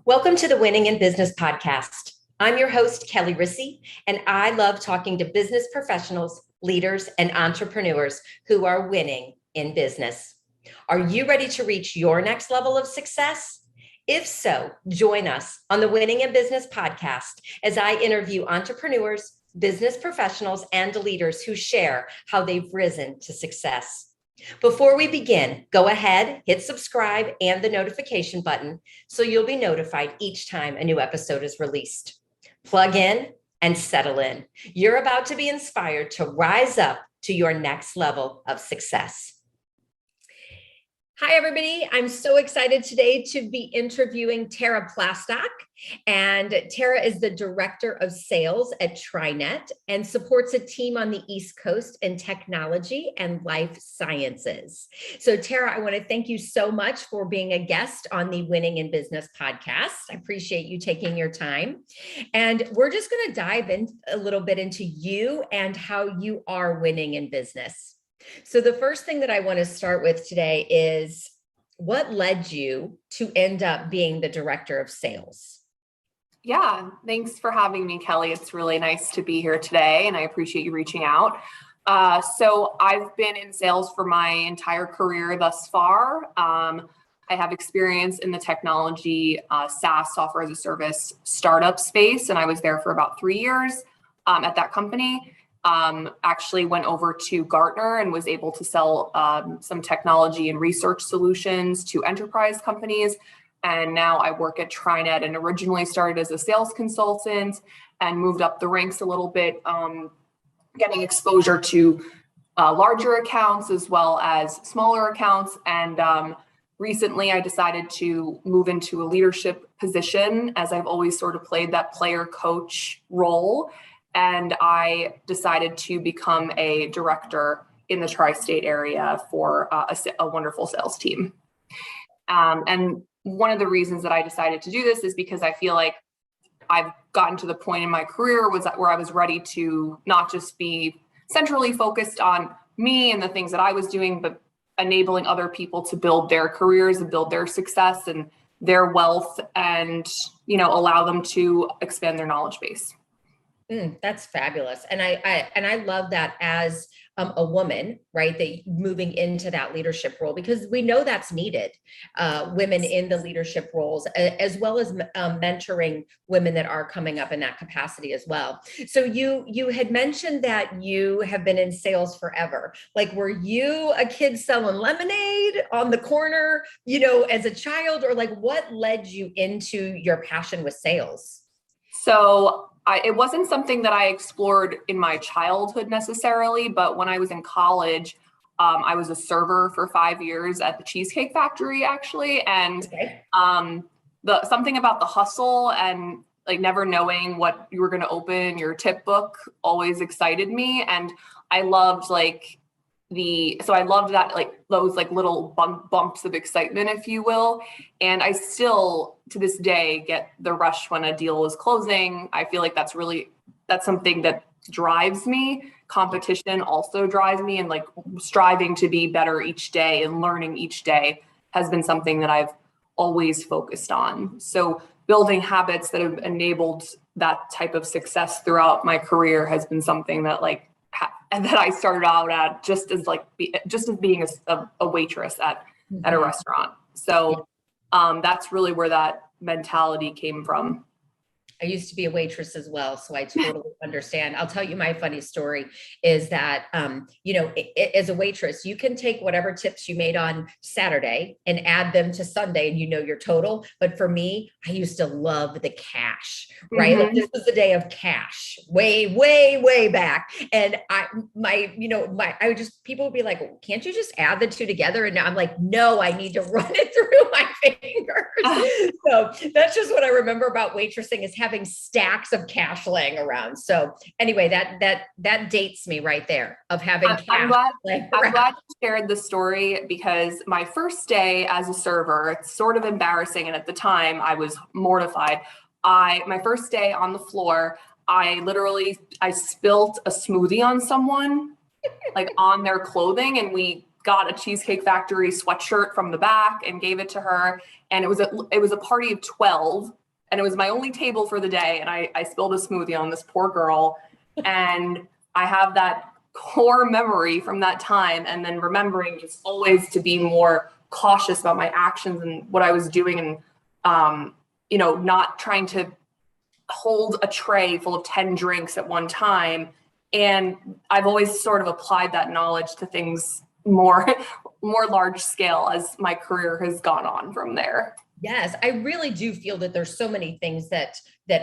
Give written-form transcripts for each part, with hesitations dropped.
Welcome to the Winning in Business podcast. I'm your host, Kelli Risse, and I love talking to business professionals, leaders, and entrepreneurs who are winning in business. Are you ready to reach your next level of success? If so, join us on the Winning in Business podcast as I interview entrepreneurs, business professionals, and leaders who share how they've risen to success. Before we begin, go ahead, hit subscribe and the notification button so you'll be notified each time a new episode is released. Plug in and settle in. You're about to be inspired to rise up to your next level of success. Hi, everybody. I'm so excited today to be interviewing Tara Plastock. And Tara is the Director of Sales at TriNet and supports a team on the East Coast in technology and life sciences. So Tara, I want to thank you so much for being a guest on the Winning in Business podcast. I appreciate you taking your time. And we're just going to dive in a little bit into you and how you are winning in business. So the first thing that I want to start with today is what led you to end up being the Director of Sales? Yeah, thanks for having me, Kelli. It's really nice to be here today, and I appreciate you reaching out. So I've been in sales for my entire career thus far. I have experience in the technology, SaaS, software as a service startup space, and I was there for about 3 years at that company. Actually went over to Gartner and was able to sell some technology and research solutions to enterprise companies. And now I work at TriNet and originally started as a sales consultant and moved up the ranks a little bit, getting exposure to larger accounts as well as smaller accounts. And recently I decided to move into a leadership position, as I've always sort of played that player coach role. And I decided to become a director in the tri-state area for a wonderful sales team. And one of the reasons that I decided to do this is because I feel like I've gotten to the point in my career where I was ready to not just be centrally focused on me and the things that I was doing, but enabling other people to build their careers and build their success and their wealth and, allow them to expand their knowledge base. That's fabulous. And I love that as a woman, right, that moving into that leadership role, because we know that's needed, women in the leadership roles, as well as mentoring women that are coming up in that capacity as well. So you had mentioned that you have been in sales forever. Like, were you a kid selling lemonade on the corner, as a child, or like what led you into your passion with sales? So it wasn't something that I explored in my childhood necessarily, but when I was in college, I was a server for 5 years at the Cheesecake Factory, actually. And something about the hustle and like never knowing what you were going to open your tip book always excited me. And I loved I loved that, like those like little bumps of excitement, if you will. And I still, to this day, get the rush when a deal is closing. I feel like that's something that drives me. Competition also drives me, and like striving to be better each day and learning each day has been something that I've always focused on. So building habits that have enabled that type of success throughout my career has been something that and that I started out at just as being a waitress at a restaurant. So that's really where that mentality came from. I used to be a waitress as well, so I totally understand. I'll tell you my funny story is that, as a waitress, you can take whatever tips you made on Saturday and add them to Sunday and your total. But for me, I used to love the cash, right? Mm-hmm. Like, this was the day of cash way, way, way back. And people would be like, can't you just add the two together? And now I'm like, no, I need to run it through my fingers. So that's just what I remember about waitressing, is having cash stacks of cash laying around. So anyway, that dates me right there of having cash. I'm glad you shared the story, because my first day as a server, it's sort of embarrassing. And at the time I was mortified. My first day on the floor, I spilt a smoothie on someone, like on their clothing. And we got a Cheesecake Factory sweatshirt from the back and gave it to her. And it was a party of 12, and it was my only table for the day. And I spilled a smoothie on this poor girl. And I have that core memory from that time, and then remembering just always to be more cautious about my actions and what I was doing, and not trying to hold a tray full of 10 drinks at one time. And I've always sort of applied that knowledge to things more large scale as my career has gone on from there. Yes, I really do feel that there's so many things that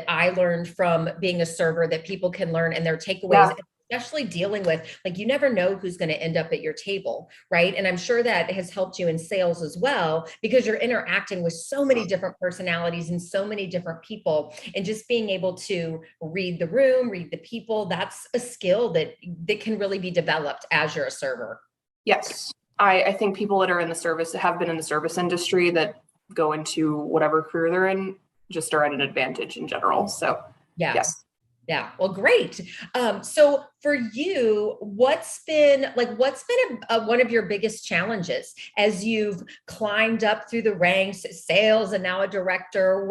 I learned from being a server that people can learn, and their takeaways, especially dealing with, like, you never know who's going to end up at your table, right? And I'm sure that has helped you in sales as well, because you're interacting with so many different personalities and so many different people, and just being able to read the room, read the people, that's a skill that can really be developed as you're a server. Yes. I think people that are in the service, have been in the service industry, that go into whatever career they're in, just are at an advantage in general. So yes. Yeah. Well, great. So for you, what's been one of your biggest challenges as you've climbed up through the ranks, sales, and now a director?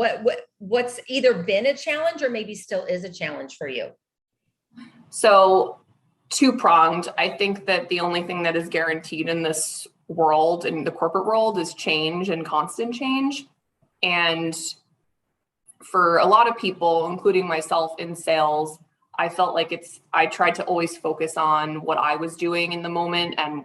What's either been a challenge or maybe still is a challenge for you? So two-pronged. I think that the only thing that is guaranteed in this world, in the corporate world, is change and constant change. And for a lot of people, including myself in sales, I felt like I tried to always focus on what I was doing in the moment, and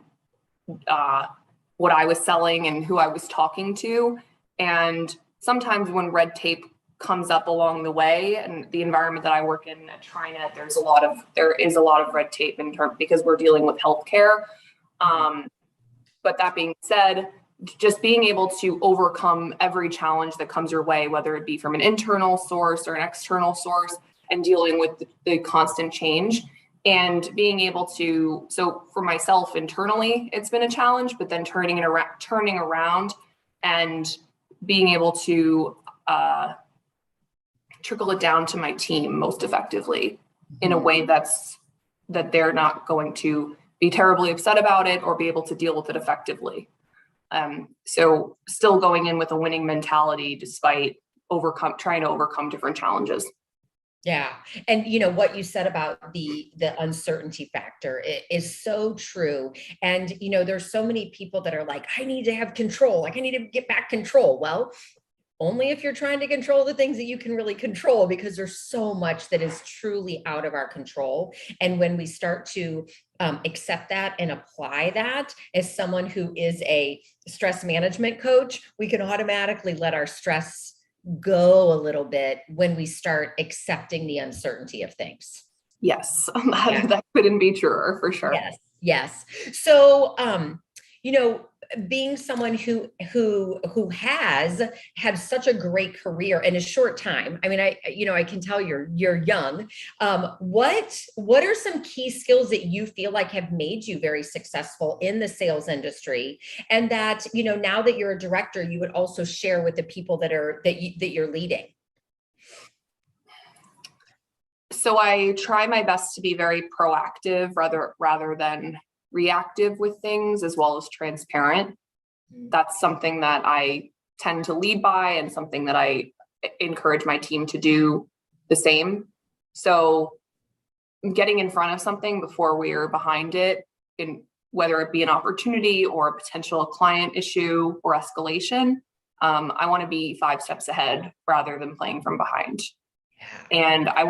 what I was selling and who I was talking to. And sometimes when red tape comes up along the way, and the environment that I work in at TriNet, there is a lot of red tape because we're dealing with healthcare. But that being said, just being able to overcome every challenge that comes your way, whether it be from an internal source or an external source, and dealing with the constant change, and being able to, so for myself internally, it's been a challenge, but then turning around and being able to trickle it down to my team most effectively in a way that they're not going to be terribly upset about it or be able to deal with it effectively. So still going in with a winning mentality despite trying to overcome different challenges. Yeah. And what you said about the uncertainty factor is so true. And there's so many people that are like, I need to have control. Like, I need to get back control. Well, only if you're trying to control the things that you can really control, because there's so much that is truly out of our control. And when we start to accept that and apply that, as someone who is a stress management coach, we can automatically let our stress go a little bit when we start accepting the uncertainty of things. Yes, that couldn't be truer, for sure. Yes. So, being someone who has had such a great career in a short time. I mean, I can tell you're young. What are some key skills that you feel like have made you very successful in the sales industry, and that, now that you're a director, you would also share with the people that you're leading? So I try my best to be very proactive rather than reactive with things, as well as transparent. That's something that I tend to lead by, and something that I encourage my team to do the same. So getting in front of something before we're behind it, in whether it be an opportunity or a potential client issue or escalation, I want to be 5 steps ahead rather than playing from behind. And I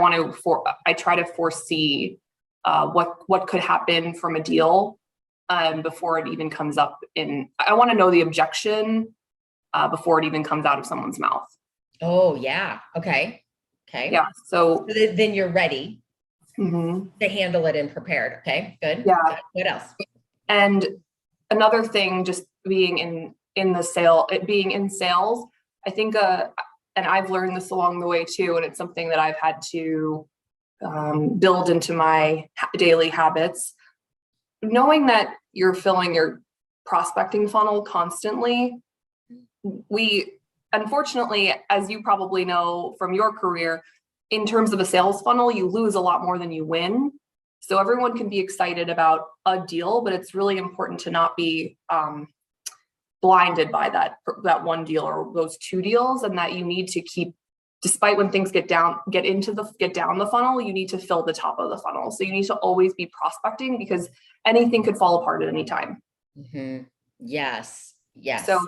try to foresee what could happen from a deal before it even comes up. I want to know the objection before it even comes out of someone's mouth. Oh, yeah. Okay. Yeah. So then you're ready to handle it and prepared. Okay, good. Yeah. What else? And another thing, just being in sales, I think, and I've learned this along the way too, and it's something that I've had to build into my daily habits. Knowing that you're filling your prospecting funnel constantly, we, unfortunately, as you probably know from your career, in terms of a sales funnel, you lose a lot more than you win. So everyone can be excited about a deal, but it's really important to not be blinded by that one deal or those two deals, and that you need to keep, despite when things get down the funnel, you need to fill the top of the funnel. So you need to always be prospecting, because anything could fall apart at any time. Mm-hmm. Yes. Yes. So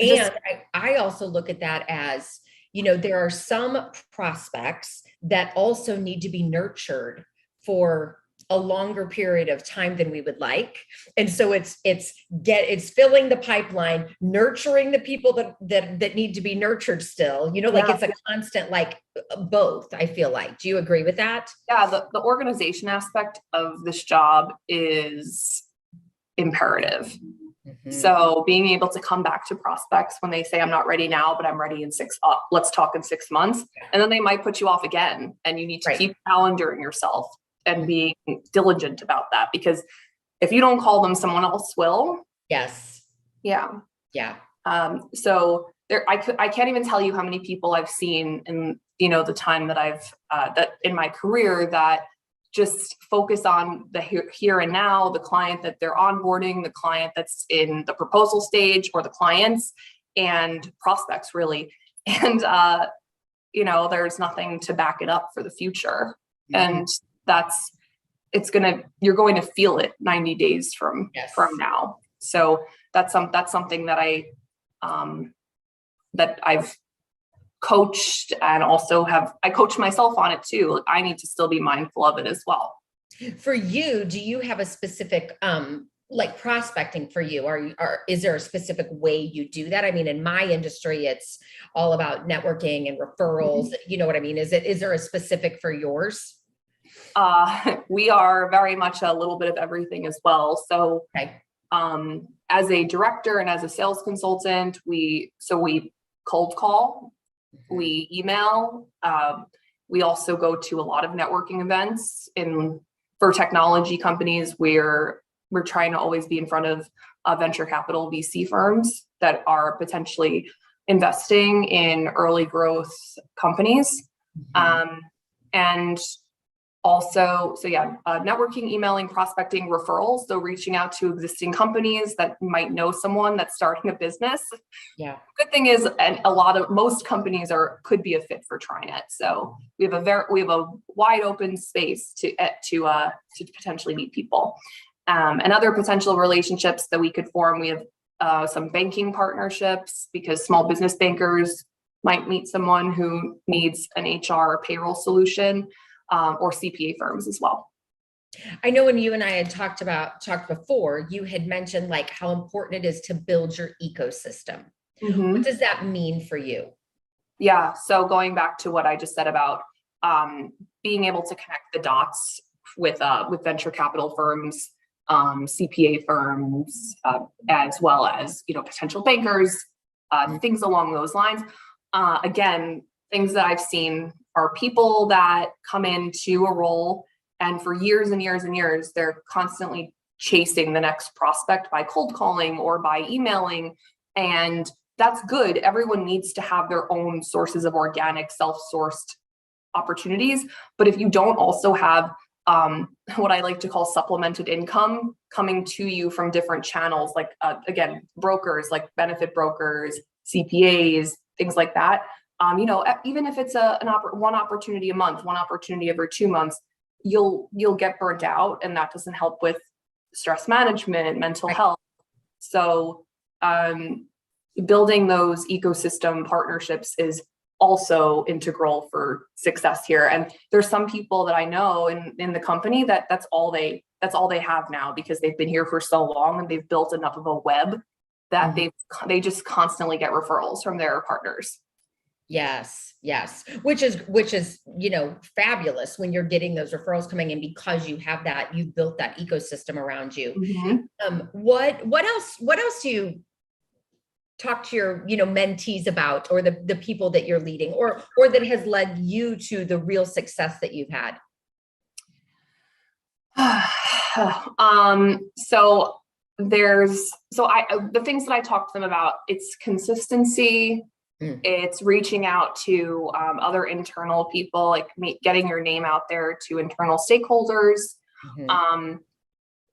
and I also look at that as, there are some prospects that also need to be nurtured for a longer period of time than we would like. And so it's filling the pipeline, nurturing the people that need to be nurtured still, like it's a constant, like both, I feel like. Do you agree with that? Yeah. The organization aspect of this job is imperative. Mm-hmm. So being able to come back to prospects when they say, I'm not ready now, but I'm ready in let's talk in 6 months. And then they might put you off again, and you need to keep calendaring yourself and being diligent about that, because if you don't call them, someone else will. Yes. Yeah. Yeah. So I can't even tell you how many people I've seen in, the time that I've, that in my career, that just focus on the here and now, the client that they're onboarding, the client that's in the proposal stage, or the clients and prospects, really. And, there's nothing to back it up for the future. Mm-hmm. And you're going to feel it 90 days from now. So that's something that I've coached, and also I coach myself on it too. I need to still be mindful of it as well. For you, do you have a specific, like prospecting for you? Is there a specific way you do that? I mean, in my industry, it's all about networking and referrals. Mm-hmm. You know what I mean? Is there a specific for yours? We are very much a little bit of everything as well. So, as a director and as a sales consultant, we cold call, mm-hmm. we email, we also go to a lot of networking events for technology companies, where we're trying to always be in front of venture capital VC firms that are potentially investing in early growth companies. Mm-hmm. And also, networking, emailing, prospecting, referrals. So reaching out to existing companies that might know someone that's starting a business. Yeah. Good thing is, and most companies could be a fit for TriNet. So we have a wide open space to potentially meet people. And other potential relationships that we could form. We have some banking partnerships, because small business bankers might meet someone who needs an HR payroll solution. Or CPA firms as well. I know when you and I had talked before, you had mentioned like how important it is to build your ecosystem. Mm-hmm. What does that mean for you? Yeah. So going back to what I just said about being able to connect the dots with venture capital firms, CPA firms, as well as, potential bankers, things along those lines. Again, things that I've seen are people that come into a role, and for years and years and years, they're constantly chasing the next prospect by cold calling or by emailing. And that's good. Everyone needs to have their own sources of organic, self-sourced opportunities. But if you don't also have what I like to call supplemented income coming to you from different channels, like, again, brokers, like benefit brokers, CPAs, things like that, even if it's one opportunity a month, one opportunity every 2 months, you'll get burnt out, and that doesn't help with stress management, mental health. So building those ecosystem partnerships is also integral for success here. And there's some people that I know in the company that's all they have now, because they've been here for so long and they've built enough of a web that mm-hmm. they just constantly get referrals from their partners. Yes. Which is, fabulous when you're getting those referrals coming in, because you've built that ecosystem around you. Mm-hmm. What else do you talk to your, mentees about, or the people that you're leading, or that has led you to the real success that you've had? The things that I talk to them about, it's consistency. It's reaching out to other internal people, like getting your name out there to internal stakeholders, Um,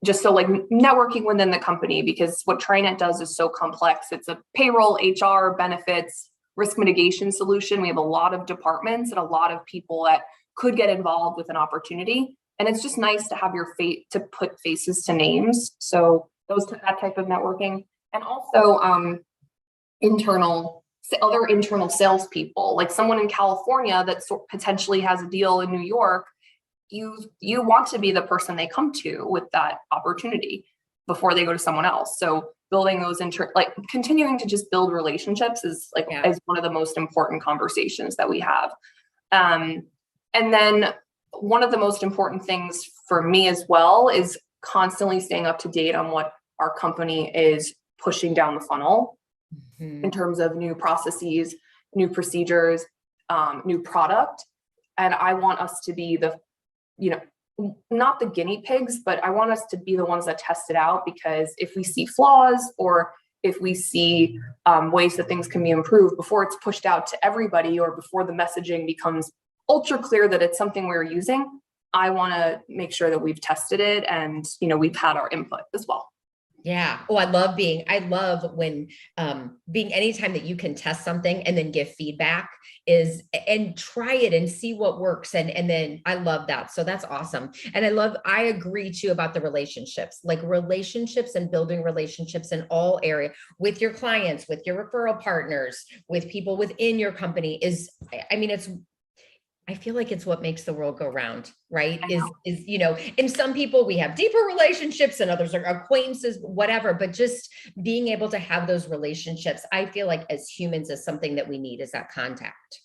just so like networking within the company, because what TriNet does is so complex. It's a payroll, HR, benefits, risk mitigation solution. We have a lot of departments and a lot of people that could get involved with an opportunity. And it's just nice to have to put faces to names. So that type of networking, and also other internal salespeople, like someone in California that potentially has a deal in New York. You want to be the person they come to with that opportunity before they go to someone else. So building those continuing to just build relationships is one of the most important conversations that we have. And then one of the most important things for me as well is constantly staying up to date on what our company is pushing down the funnel in terms of new processes, new procedures, new product. And I want us to be not the guinea pigs, but I want us to be the ones that test it out, because if we see flaws or if we see ways that things can be improved before it's pushed out to everybody, or before the messaging becomes ultra clear that it's something we're using, I want to make sure that we've tested it and, we've had our input as well. Yeah. Oh, I love when being anytime that you can test something and then give feedback and try it and see what works. And then I love that. So that's awesome. And I agree too about the relationships, like relationships and building relationships in all areas with your clients, with your referral partners, with people within your company I feel like it's what makes the world go round, right? And some people, we have deeper relationships and others are acquaintances, whatever, but just being able to have those relationships, I feel like as humans is something that we need, is that contact.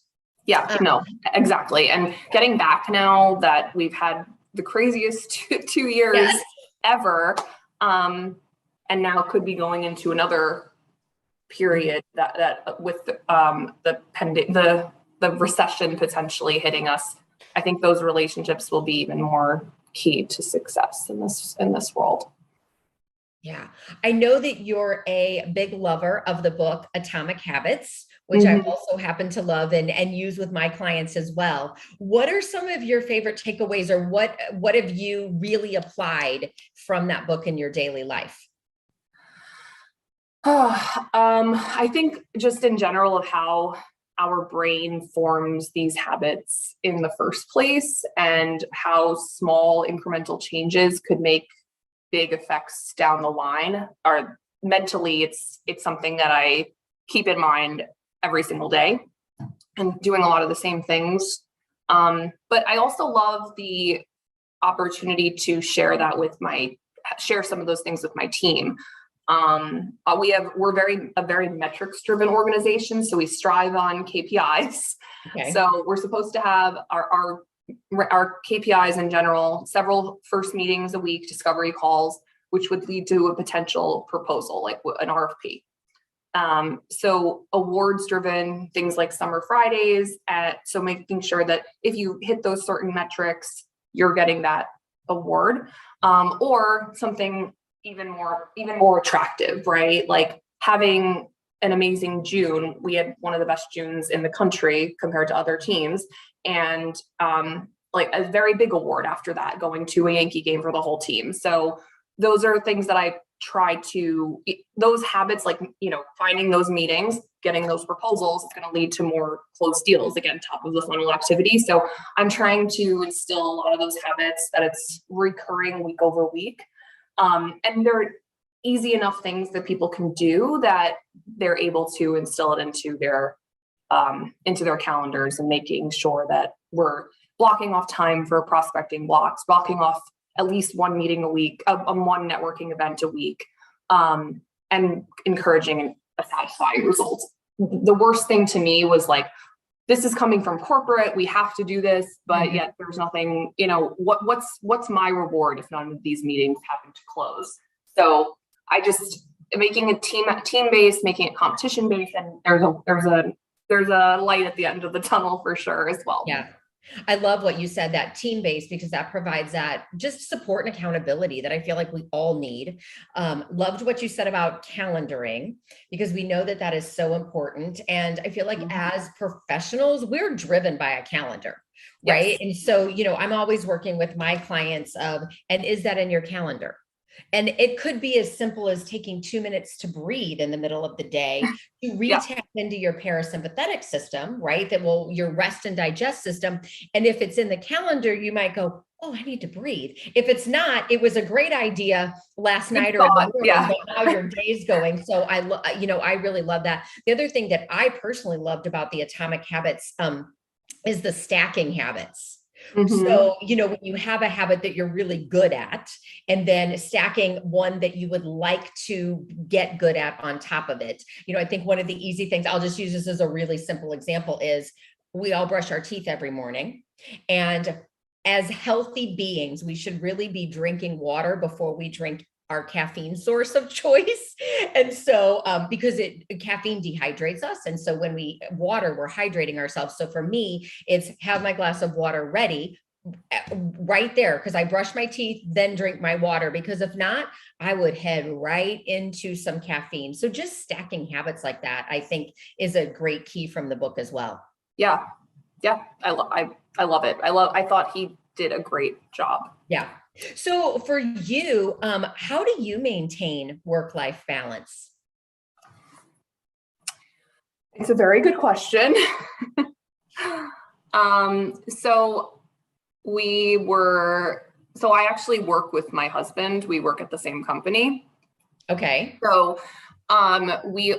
Yeah, no, exactly. And getting back now that we've had the craziest 2 years ever, and now could be going into another period that with the recession potentially hitting us, I think those relationships will be even more key to success in this world. Yeah. I know that you're a big lover of the book Atomic Habits, which I also happen to love and use with my clients as well. What are some of your favorite takeaways, or what have you really applied from that book in your daily life? I think just in general of how our brain forms these habits in the first place, and how small incremental changes could make big effects down the line. Or mentally, it's something that I keep in mind every single day, and doing a lot of the same things. But I also love the opportunity to share some of those things with my team. We're a very metrics driven organization. So we strive on KPIs. Okay. So we're supposed to have our KPIs in general, several first meetings a week, discovery calls, which would lead to a potential proposal, like an RFP. So awards driven, things like summer Fridays, so making sure that if you hit those certain metrics, you're getting that award, or something even more attractive, right? Like having an amazing June. We had one of the best Junes in the country compared to other teams. And like a very big award after that, going to a Yankee game for the whole team. So those are things that I try to, those habits, like, finding those meetings, getting those proposals is going to lead to more closed deals, again, top of the funnel activity. So I'm trying to instill a lot of those habits, that it's recurring week over week. And they're easy enough things that people can do that they're able to instill it into their calendars, and making sure that we're blocking off time for prospecting blocks, blocking off at least one meeting a week, one networking event a week, and encouraging a satisfying result. The worst thing to me was like, this is coming from corporate, we have to do this, but yet there's nothing, what's my reward if none of these meetings happen to close? So I just making it team-based, making it competition-based, and there's a light at the end of the tunnel for sure as well. Yeah. I love what you said, that team-based, because that provides that just support and accountability that I feel like we all need. Loved what you said about calendaring, because we know that that is so important. And I feel like as professionals, we're driven by a calendar, right? Yes. And so, I'm always working with my clients and is that in your calendar? And it could be as simple as taking 2 minutes to breathe in the middle of the day to Yeah. re-tap into your parasympathetic system, right? That will your rest and digest system. And if it's in the calendar, you might go, oh, I need to breathe. If it's not, it was a great idea last Good night or in the thought. morning, Yeah. but how your day's going. So I really love that. The other thing that I personally loved about the Atomic Habits is the stacking habits. Mhm. So, when you have a habit that you're really good at, and then stacking one that you would like to get good at on top of it. I think one of the easy things, I'll just use this as a really simple example, is we all brush our teeth every morning. And as healthy beings, we should really be drinking water before we drink our caffeine source of choice. And so, because caffeine dehydrates us. And so when we're hydrating ourselves. So for me, it's have my glass of water ready right there, because I brush my teeth, then drink my water, because if not, I would head right into some caffeine. So just stacking habits like that, I think, is a great key from the book as well. Yeah. Yeah. I love it. I thought he did a great job. Yeah. So for you, how do you maintain work-life balance? It's a very good question. So I actually work with my husband. We work at the same company. Okay. So, we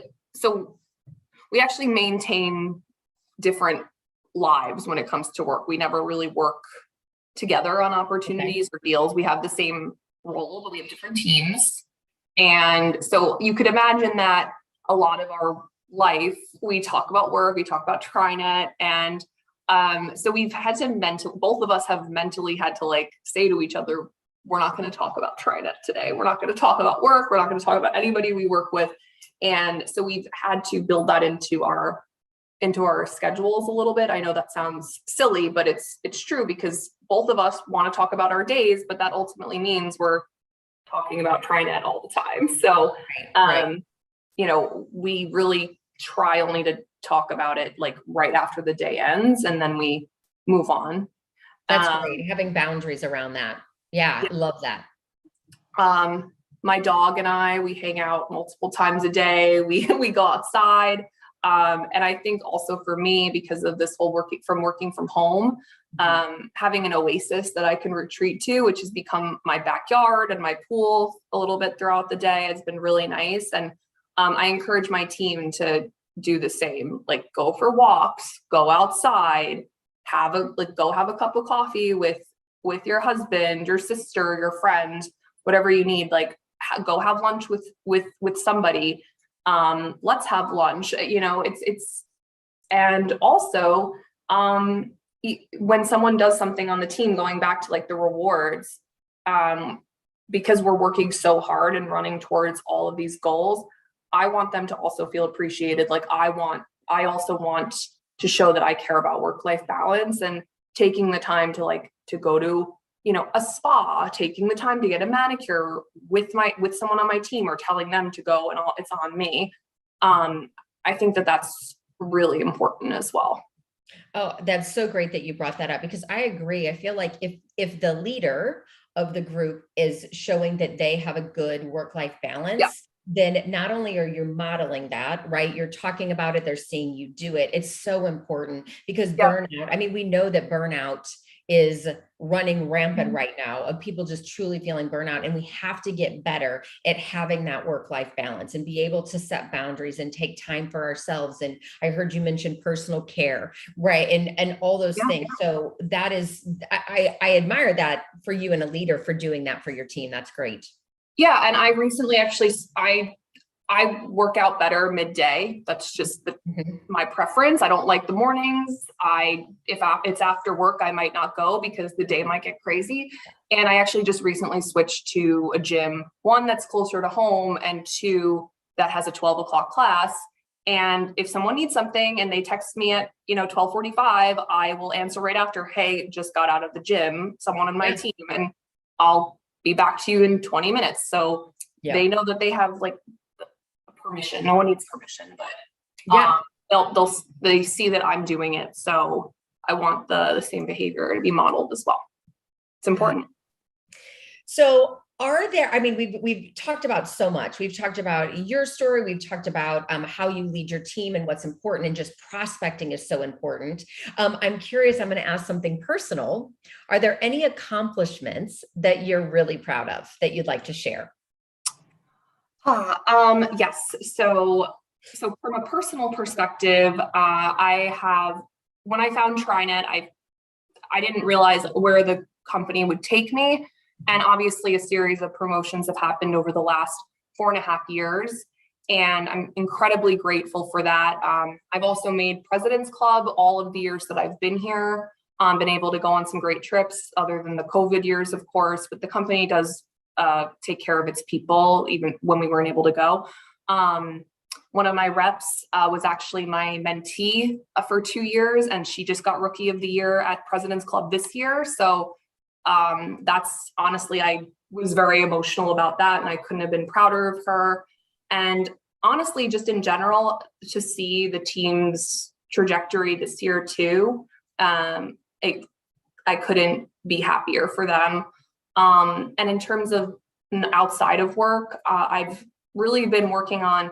actually maintain different lives when it comes to work. We never really work together on opportunities or deals. We have the same role, but we have different teams. And so you could imagine that a lot of our life, we talk about work, we talk about TriNet. And so we've had to both of us have mentally had to say to each other, we're not going to talk about TriNet today. We're not going to talk about work. We're not going to talk about anybody we work with. And so we've had to build that into our schedules a little bit. I know that sounds silly, but it's true, because both of us want to talk about our days, but that ultimately means we're talking about TriNet all the time. So, Right. we really try only to talk about it right after the day ends, and then we move on. That's great. Having boundaries around that. Yeah, love that. My dog and I, we hang out multiple times a day. We go outside. And I think also for me, because of this whole working from home, having an oasis that I can retreat to, which has become my backyard and my pool a little bit throughout the day, has been really nice. And I encourage my team to do the same, go for walks, go outside, go have a cup of coffee with your husband, your sister, your friend, whatever you need, go have lunch with somebody. Let's have lunch, and also, when someone does something on the team, going back to the rewards, because we're working so hard and running towards all of these goals, I want them to also feel appreciated. I also want to show that I care about work-life balance, and taking the time to go to, a spa, taking the time to get a manicure with someone on my team, or telling them to go, and it's on me. I think that that's really important as well. Oh, that's so great that you brought that up, because I agree. I feel like if the leader of the group is showing that they have a good work-life Yeah. balance, then not only are you modeling that, right? You're talking about it, they're seeing you do it. It's so important, because Yeah. burnout, we know that burnout is running rampant right now, of people just truly feeling burnout. And we have to get better at having that work-life balance and be able to set boundaries and take time for ourselves. And I heard you mention personal care, right? And all those Yeah. things. So that is, I admire that for you and a leader for doing that for your team. That's great. Yeah. And I recently actually, I work out better midday. That's just my preference. I don't like the mornings. If it's after work, I might not go because the day might get crazy. And I actually just recently switched to a gym, one that's closer to home, and two that has a 12 o'clock class. And if someone needs something and they text me at, 12:45, I will answer right after, hey, just got out of the gym, someone on my team, and I'll be back to you in 20 minutes. So they know that they have like permission. No one needs permission, but they see that I'm doing it. So I want the same behavior to be modeled as well. It's important. So we've talked about so much. We've talked about your story. We've talked about how you lead your team and what's important, and just prospecting is so important. I'm curious, I'm going to ask something personal. Are there any accomplishments that you're really proud of that you'd like to share? Yes. So from a personal perspective, when I found TriNet, I didn't realize where the company would take me. And obviously a series of promotions have happened over the last 4.5 years. And I'm incredibly grateful for that. I've also made President's Club all of the years that I've been here, been able to go on some great trips other than the COVID years, of course, but the company does take care of its people, even when we weren't able to go. One of my reps was actually my mentee for 2 years, and she just got Rookie of the Year at President's Club this year. So that's honestly, I was very emotional about that, and I couldn't have been prouder of her. And honestly, just in general, to see the team's trajectory this year too, I couldn't be happier for them. And in terms of outside of work, I've really been working on,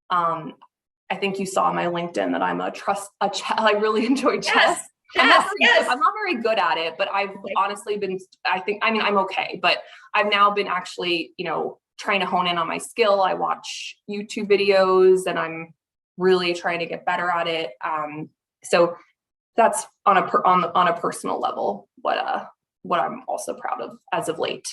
I think you saw on my LinkedIn that I'm I really enjoy chess. Yes. I'm not very good at it, but I've honestly been, I'm okay, but I've now been actually, trying to hone in on my skill. I watch YouTube videos and I'm really trying to get better at it. So that's on a personal level, what I'm also proud of as of late.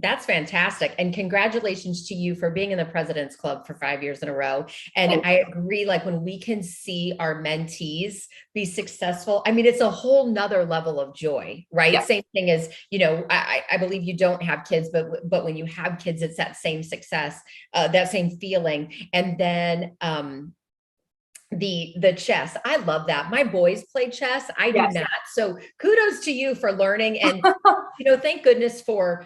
That's fantastic. And congratulations to you for being in the President's Club for 5 years in a row. And I agree, like when we can see our mentees be successful, I mean, it's a whole nother level of joy, right? Yeah. Same thing as, I believe you don't have kids, but when you have kids, it's that same success, that same feeling. And then, the chess. I love that. My boys play chess. I do not. So kudos to you for learning. And, thank goodness for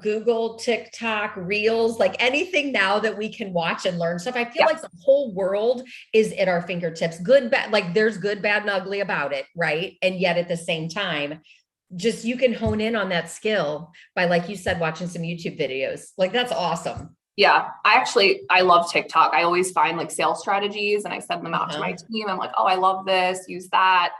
Google, TikTok, Reels, like anything now that we can watch and learn stuff. I feel like the whole world is at our fingertips. Good, bad, like there's good, bad, and ugly about it. Right. And yet at the same time, just you can hone in on that skill by, like you said, watching some YouTube videos. Like that's awesome. Yeah, I love TikTok. I always find like sales strategies and I send them out to my team. I'm like, oh, I love this, use that.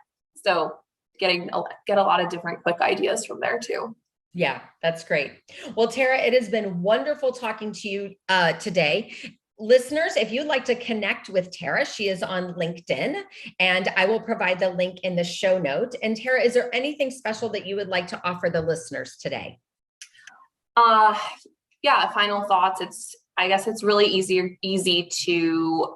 So get a lot of different quick ideas from there too. Yeah, that's great. Well, Tara, it has been wonderful talking to you today. Listeners, if you'd like to connect with Tara, she is on LinkedIn, and I will provide the link in the show note. And Tara, is there anything special that you would like to offer the listeners today? Yeah, final thoughts. I guess it's really easy to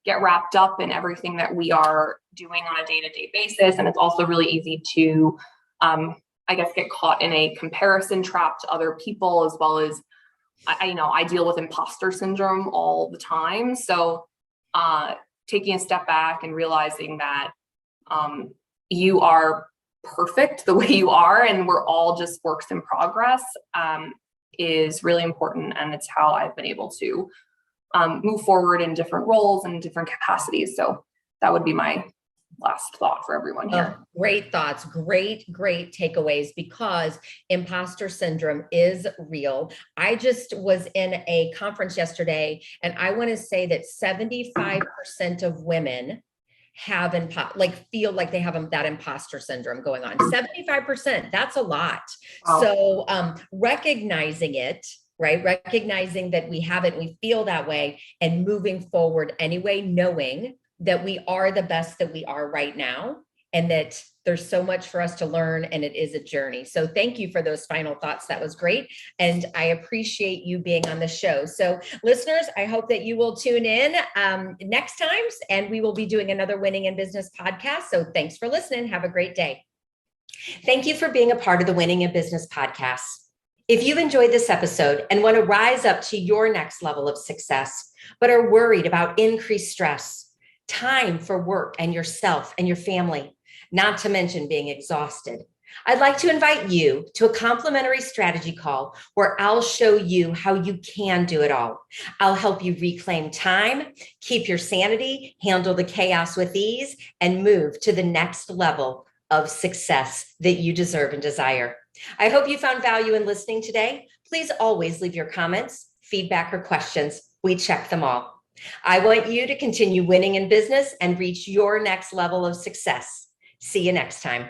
get wrapped up in everything that we are doing on a day-to-day basis. And it's also really easy to, get caught in a comparison trap to other people, as well as, I deal with imposter syndrome all the time. So taking a step back and realizing that you are perfect the way you are, and we're all just works in progress, is really important. And it's how I've been able to move forward in different roles and different capacities. So that would be my last thought for everyone here. Great thoughts. Great takeaways, because imposter syndrome is real. I just was in a conference yesterday, and I want to say that 75% of women feel like they have that imposter syndrome going on. 75%, that's a lot. Wow. So recognizing it, right? Recognizing that we have it, we feel that way, and moving forward anyway, knowing that we are the best that we are right now, and that there's so much for us to learn, and it is a journey. So thank you for those final thoughts. That was great. And I appreciate you being on the show. So listeners, I hope that you will tune in next time, and we will be doing another Winning in Business podcast. So thanks for listening. Have a great day. Thank you for being a part of the Winning in Business podcast. If you've enjoyed this episode and want to rise up to your next level of success, but are worried about increased stress, time for work and yourself and your family, not to mention being exhausted, I'd like to invite you to a complimentary strategy call where I'll show you how you can do it all. I'll help you reclaim time, keep your sanity, handle the chaos with ease, and move to the next level of success that you deserve and desire. I hope you found value in listening today. Please always leave your comments, feedback, or questions. We check them all. I want you to continue winning in business and reach your next level of success. See you next time.